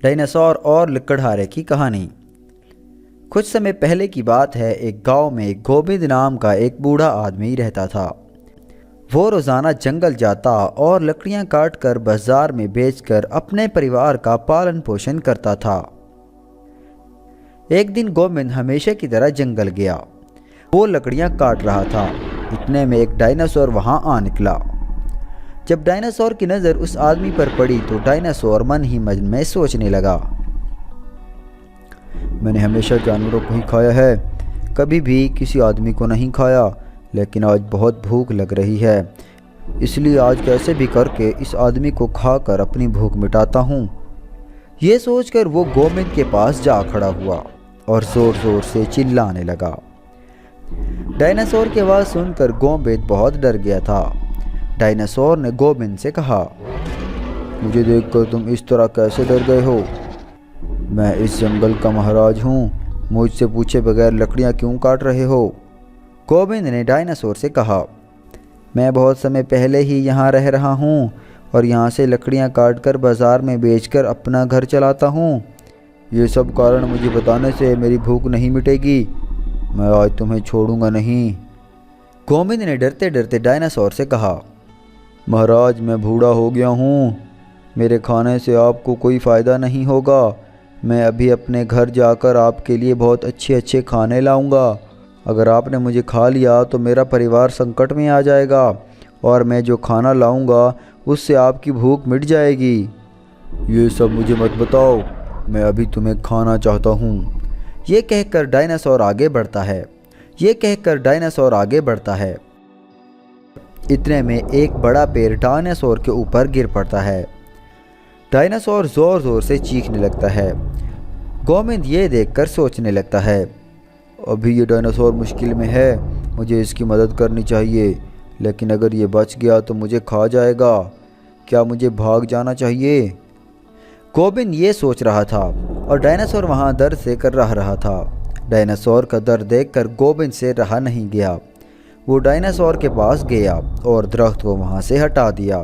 Dinosaur और लकड़हारे की कहानी। कुछ समय पहले की बात है। एक गांव में गोविंद नाम का एक बूढ़ा आदमी रहता था। वो रोज़ाना जंगल जाता और लकड़ियां काट कर बाजार में बेचकर अपने परिवार का पालन पोषण करता था। एक दिन गोविंद हमेशा की तरह जंगल गया। वो लकड़ियां काट रहा था। इतने में एक डायनासोर वहां आ निकला। जब डायनासोर की नज़र उस आदमी पर पड़ी तो डायनासोर मन ही मन में सोचने लगा, मैंने हमेशा जानवरों को ही खाया है, कभी भी किसी आदमी को नहीं खाया, लेकिन आज बहुत भूख लग रही है, इसलिए आज कैसे भी करके इस आदमी को खाकर अपनी भूख मिटाता हूँ। ये सोचकर वो गोविंद के पास जा खड़ा हुआ और ज़ोर ज़ोर से चिल्लाने लगा। डायनासोर की आवाज़ सुनकर गोविंद बहुत डर गया था। डायनासोर ने गोविंद से कहा, मुझे देखकर तुम इस तरह कैसे डर गए हो? मैं इस जंगल का महाराज हूँ, मुझसे पूछे बगैर लकड़ियाँ क्यों काट रहे हो? गोविंद ने डायनासोर से कहा, मैं बहुत समय पहले ही यहाँ रह रहा हूँ और यहाँ से लकड़ियाँ काटकर बाज़ार में बेचकर अपना घर चलाता हूँ। ये सब कारण मुझे बताने से मेरी भूख नहीं मिटेगी। मैं आज तुम्हें छोड़ूंगा नहीं। गोविंद ने डरते डरते डायनासोर से कहा, महाराज मैं बूढ़ा हो गया हूँ, मेरे खाने से आपको कोई फ़ायदा नहीं होगा। मैं अभी अपने घर जाकर आपके लिए बहुत अच्छे अच्छे खाने लाऊंगा। अगर आपने मुझे खा लिया तो मेरा परिवार संकट में आ जाएगा और मैं जो खाना लाऊंगा उससे आपकी भूख मिट जाएगी। ये सब मुझे मत बताओ, मैं अभी तुम्हें खाना चाहता हूँ। ये कहकर डायनासोर आगे बढ़ता है। इतने में एक बड़ा पेड़ डायनासोर के ऊपर गिर पड़ता है। डायनासोर ज़ोर ज़ोर से चीखने लगता है। गोविंद ये देखकर सोचने लगता है, अभी ये डायनासोर मुश्किल में है, मुझे इसकी मदद करनी चाहिए, लेकिन अगर ये बच गया तो मुझे खा जाएगा। क्या मुझे भाग जाना चाहिए? गोविंद ये सोच रहा था और डायनासोर वहाँ दर्द से कर रहा था। डायनासोर का दर्द देखकर गोविंद से रहा नहीं गया। वो डायनासोर के पास गया और दरख्त को वहाँ से हटा दिया।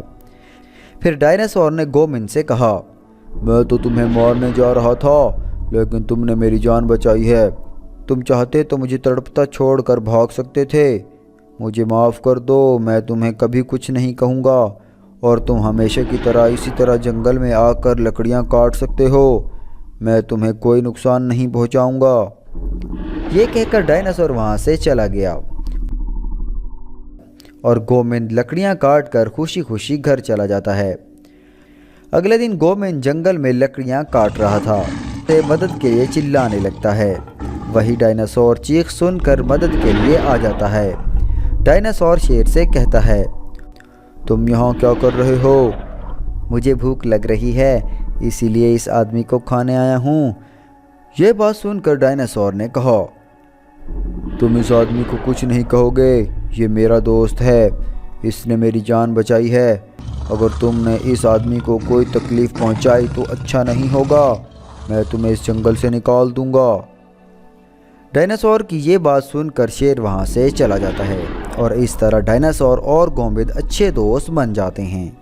फिर डायनासोर ने गोविंद से कहा, मैं तो तुम्हें मारने जा रहा था, लेकिन तुमने मेरी जान बचाई है। तुम चाहते तो मुझे तड़पता छोड़कर भाग सकते थे। मुझे माफ़ कर दो, मैं तुम्हें कभी कुछ नहीं कहूँगा और तुम हमेशा की तरह इसी तरह जंगल में आकर लकड़ियाँ काट सकते हो। मैं तुम्हें कोई नुकसान नहीं पहुँचाऊँगा। ये कहकर डायनासोर वहाँ से चला गया और गोविंद लकड़ियाँ काट कर खुशी खुशी घर चला जाता है। अगले दिन गोविंद जंगल में लकड़ियाँ काट रहा था तो मदद के लिए चिल्लाने लगता है। वही डायनासोर चीख सुनकर मदद के लिए आ जाता है। डायनासोर शेर से कहता है, तुम यहाँ क्या कर रहे हो? मुझे भूख लग रही है, इसीलिए इस आदमी को खाने आया हूँ। ये बात सुनकर डायनासोर ने कहा, तुम इस आदमी को कुछ नहीं कहोगे, ये मेरा दोस्त है, इसने मेरी जान बचाई है। अगर तुमने इस आदमी को कोई तकलीफ़ पहुंचाई तो अच्छा नहीं होगा, मैं तुम्हें इस जंगल से निकाल दूंगा। डायनासोर की ये बात सुनकर शेर वहाँ से चला जाता है और इस तरह डायनासोर और गोविंद अच्छे दोस्त बन जाते हैं।